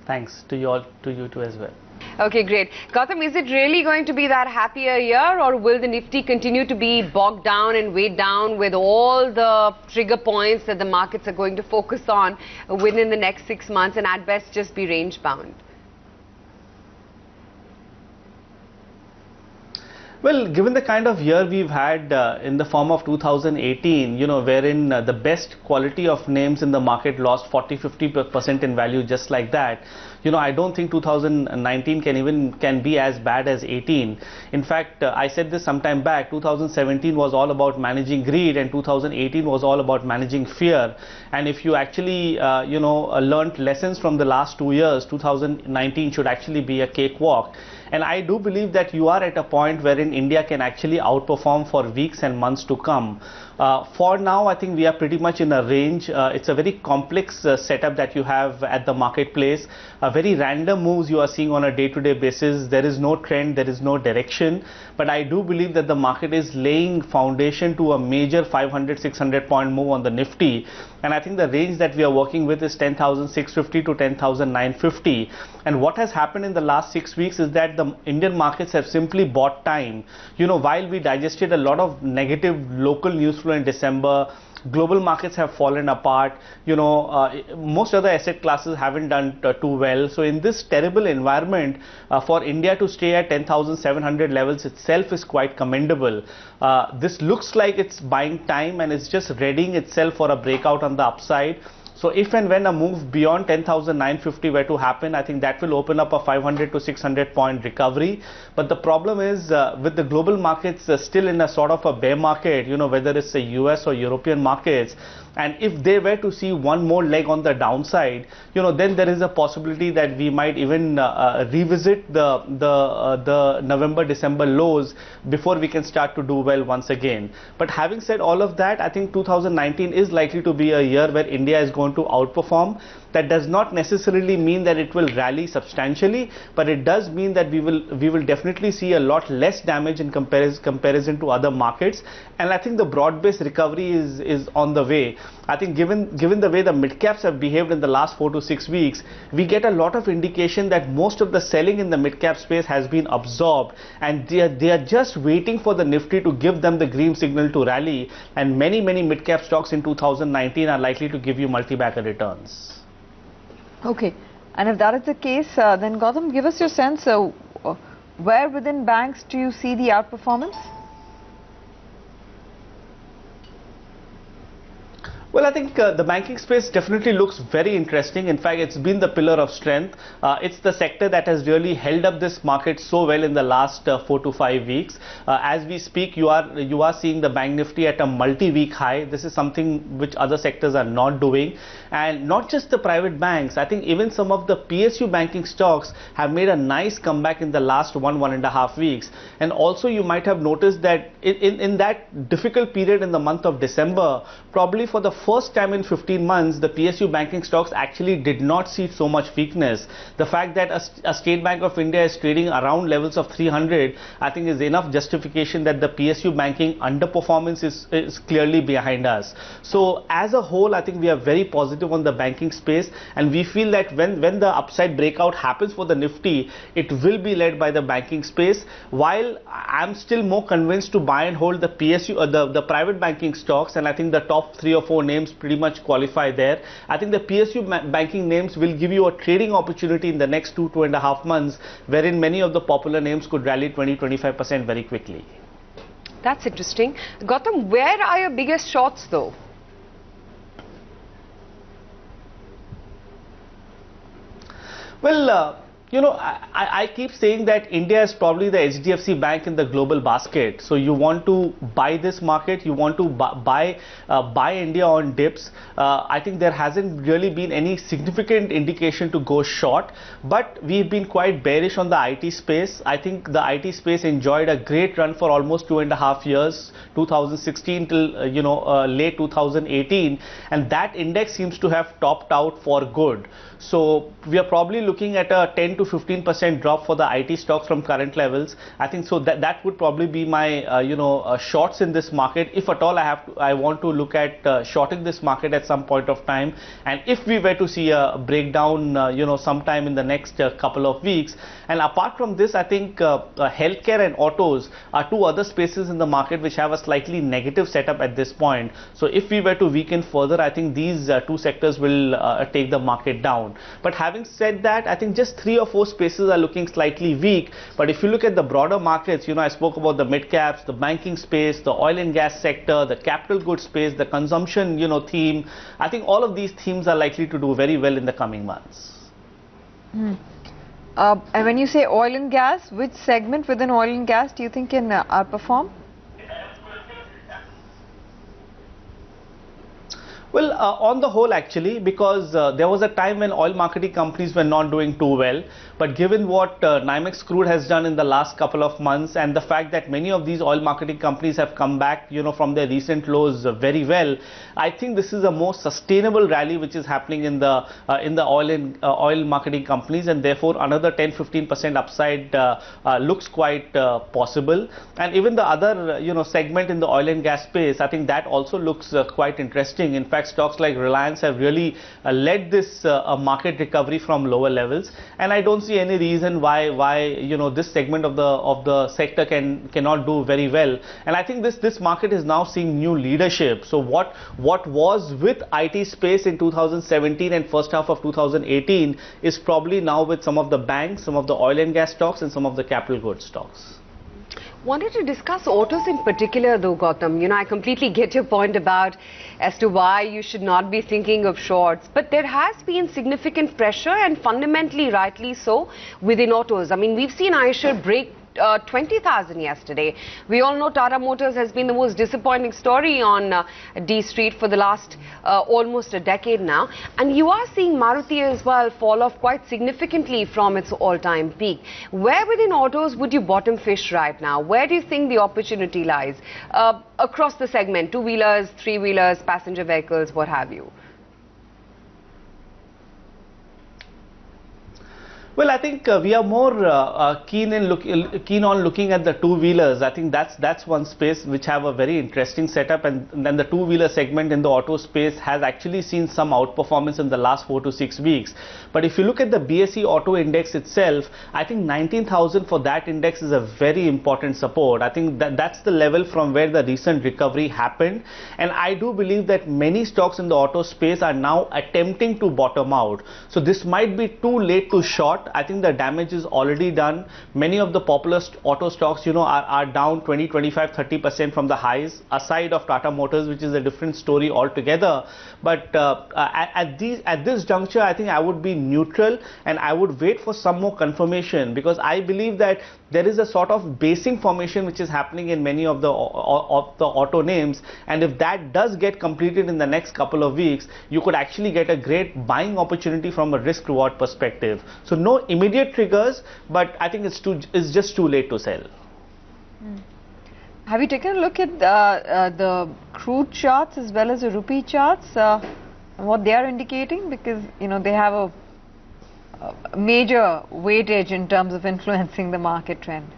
Thanks to you all, to you too as well. Okay, great. Gautam, is it really going to be that happier year, or will the Nifty continue to be bogged down and weighed down with all the trigger points that the markets are going to focus on within the next 6 months, and at best just be range bound? Well, given the kind of year we've had in the form of 2018, wherein the best quality of names in the market lost 40–50% in value just like that, I don't think 2019 can be as bad as 18. In fact, I said this some time back, 2017 was all about managing greed and 2018 was all about managing fear. And if you actually, learned lessons from the last 2 years, 2019 should actually be a cakewalk. And I do believe that you are at a point wherein India can actually outperform for weeks and months to come. For now, I think we are pretty much in a range. It's a very complex setup that you have at the marketplace. Very random moves you are seeing on a day-to-day basis. There is no trend, there is no direction. But I do believe that the market is laying foundation to a major 500–600 point move on the Nifty. And I think the range that we are working with is 10,650 to 10,950. And what has happened in the last 6 weeks is that the Indian markets have simply bought time. While we digested a lot of negative local news flow in December, global markets have fallen apart. Most other asset classes haven't done too well. So in this terrible environment, for India to stay at 10,700 levels itself is quite commendable. This looks like it's buying time and it's just readying itself for a breakout on the upside. So if and when a move beyond 10,950 were to happen, I think that will open up a 500 to 600 point recovery. But the problem is with the global markets still in a sort of a bear market, whether it's the US or European markets, and if they were to see one more leg on the downside, then there is a possibility that we might even revisit the November-December lows before we can start to do well once again. But having said all of that, I think 2019 is likely to be a year where India is going to outperform. That does not necessarily mean that it will rally substantially, but it does mean that we will definitely see a lot less damage in comparison to other markets. And I think the broad-based recovery is on the way. I think given the way the mid-caps have behaved in the last 4 to 6 weeks, we get a lot of indication that most of the selling in the mid-cap space has been absorbed, and they are just waiting for the Nifty to give them the green signal to rally, and many mid-cap stocks in 2019 are likely to give you multi-bagger returns. Okay, and if that is the case, then Gautam, give us your sense, where within banks do you see the outperformance? Well, I think the banking space definitely looks very interesting. In fact, it's been the pillar of strength. It's the sector that has really held up this market so well in the last 4 to 5 weeks. As we speak, you are seeing the Bank Nifty at a multi-week high. This is something which other sectors are not doing. And not just the private banks, I think even some of the PSU banking stocks have made a nice comeback in the last 1–1.5 weeks. And also you might have noticed that in that difficult period in the month of December, probably for the first time in 15 months, the PSU banking stocks actually did not see so much weakness. The fact that a State Bank of India is trading around levels of 300, I think is enough justification that the PSU banking underperformance is clearly behind us. So as a whole, I think we are very positive on the banking space, and we feel that when the upside breakout happens for the Nifty, it will be led by the banking space, while I'm still more convinced to buy and hold the PSU or the private banking stocks, and I think the top 3 or 4 names pretty much qualify there. I think the PSU banking names will give you a trading opportunity in the next 2–2.5 months, wherein many of the popular names could rally 20–25% very quickly. That's interesting. Gautam, where are your biggest shorts though? Well, I keep saying that India is probably the HDFC bank in the global basket. So you want to buy this market, you want to buy India on dips. I think there hasn't really been any significant indication to go short, but we've been quite bearish on the IT space. I think the IT space enjoyed a great run for almost 2.5 years, 2016 till late 2018, and that index seems to have topped out for good. So we are probably looking at a 10 10 to 15% drop for the IT stocks from current levels. I think so that would probably be my shorts in this market. If at all I want to look at shorting this market at some point of time, and if we were to see a breakdown sometime in the next couple of weeks. And apart from this, I think healthcare and autos are two other spaces in the market which have a slightly negative setup at this point. So if we were to weaken further, I think these two sectors will take the market down. But having said that, I think just 3 or 4 spaces are looking slightly weak. But if you look at the broader markets, I spoke about the mid caps, the banking space, the oil and gas sector, the capital goods space, the consumption theme. I think all of these themes are likely to do very well in the coming months. And when you say oil and gas, which segment within oil and gas do you think can outperform? Well, on the whole, actually, because there was a time when oil marketing companies were not doing too well. But given what NYMEX crude has done in the last couple of months, and the fact that many of these oil marketing companies have come back, from their recent lows very well, I think this is a more sustainable rally which is happening in the oil marketing companies, and therefore another 10-15% upside looks quite possible. And even the other segment in the oil and gas space, I think that also looks quite interesting. In fact, stocks like Reliance have really led this market recovery from lower levels, and I don't see any reason why this segment of the sector cannot do very well. And I think this market is now seeing new leadership. So what was with IT space in 2017 and first half of 2018 is probably now with some of the banks, some of the oil and gas stocks, and some of the capital goods stocks. Wanted to discuss autos in particular though, Gautam. I completely get your point about as to why you should not be thinking of shorts. But there has been significant pressure, and fundamentally rightly so, within autos. I mean, we've seen iShares break 20,000 yesterday. We all know Tata Motors has been the most disappointing story on D Street for the last almost a decade now. And you are seeing Maruti as well fall off quite significantly from its all-time peak. Where within autos would you bottom fish right now? Where do you think the opportunity lies across the segment? Two-wheelers, three-wheelers, passenger vehicles, what have you? Well, I think we are more keen on looking at the two-wheelers. I think that's one space which have a very interesting setup, and then the two-wheeler segment in the auto space has actually seen some outperformance in the last 4 to 6 weeks. But if you look at the BSE Auto Index itself, I think 19,000 for that index is a very important support. I think that's the level from where the recent recovery happened, and I do believe that many stocks in the auto space are now attempting to bottom out. So this might be too late to short. I think the damage is already done. Many of the popular auto stocks, are down 20, 25, 30% from the highs, aside of Tata Motors, which is a different story altogether. But at this juncture, I think I would be neutral, and I would wait for some more confirmation, because I believe that there is a sort of basing formation which is happening in many of the auto names, and if that does get completed in the next couple of weeks, you could actually get a great buying opportunity from a risk reward perspective. So no immediate triggers, but I think it's just too late to sell. Have you taken a look at the crude charts as well as the rupee charts, what they are indicating? Because they have a major weightage in terms of influencing the market trend.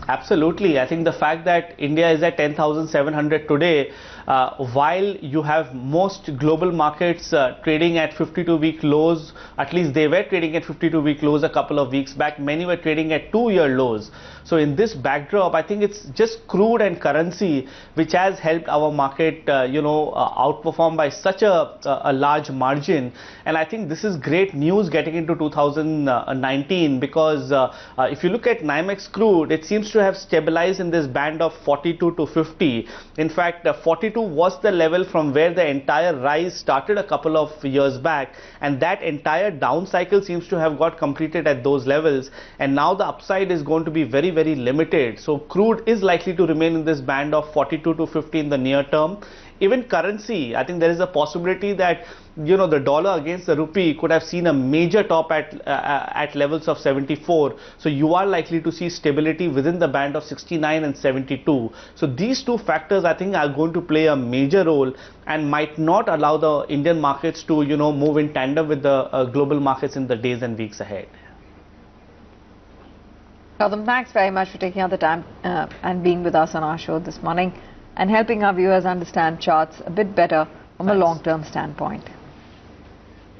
Absolutely. I think the fact that India is at 10,700 today, while you have most global markets trading at 52-week lows, at least they were trading at 52-week lows a couple of weeks back, many were trading at 2-year lows. So in this backdrop, I think it's just crude and currency which has helped our market, outperform by such a large margin. And I think this is great news getting into 2019, because if you look at NYMEX crude, it seems to have stabilized in this band of 42 to 50. In fact, 42 was the level from where the entire rise started a couple of years back, and that entire down cycle seems to have got completed at those levels, and now the upside is going to be very, very limited. So crude is likely to remain in this band of 42 to 50 in the near term. Even currency, I think there is a possibility that, you know, the dollar against the rupee could have seen a major top at levels of 74. So you are likely to see stability within the band of 69 and 72. So these two factors, I think, are going to play a major role and might not allow the Indian markets to, you know, move in tandem with the global markets in the days and weeks ahead. Gautam, thanks very much for taking out the time and being with us on our show this morning and helping our viewers understand charts a bit better from a long-term standpoint.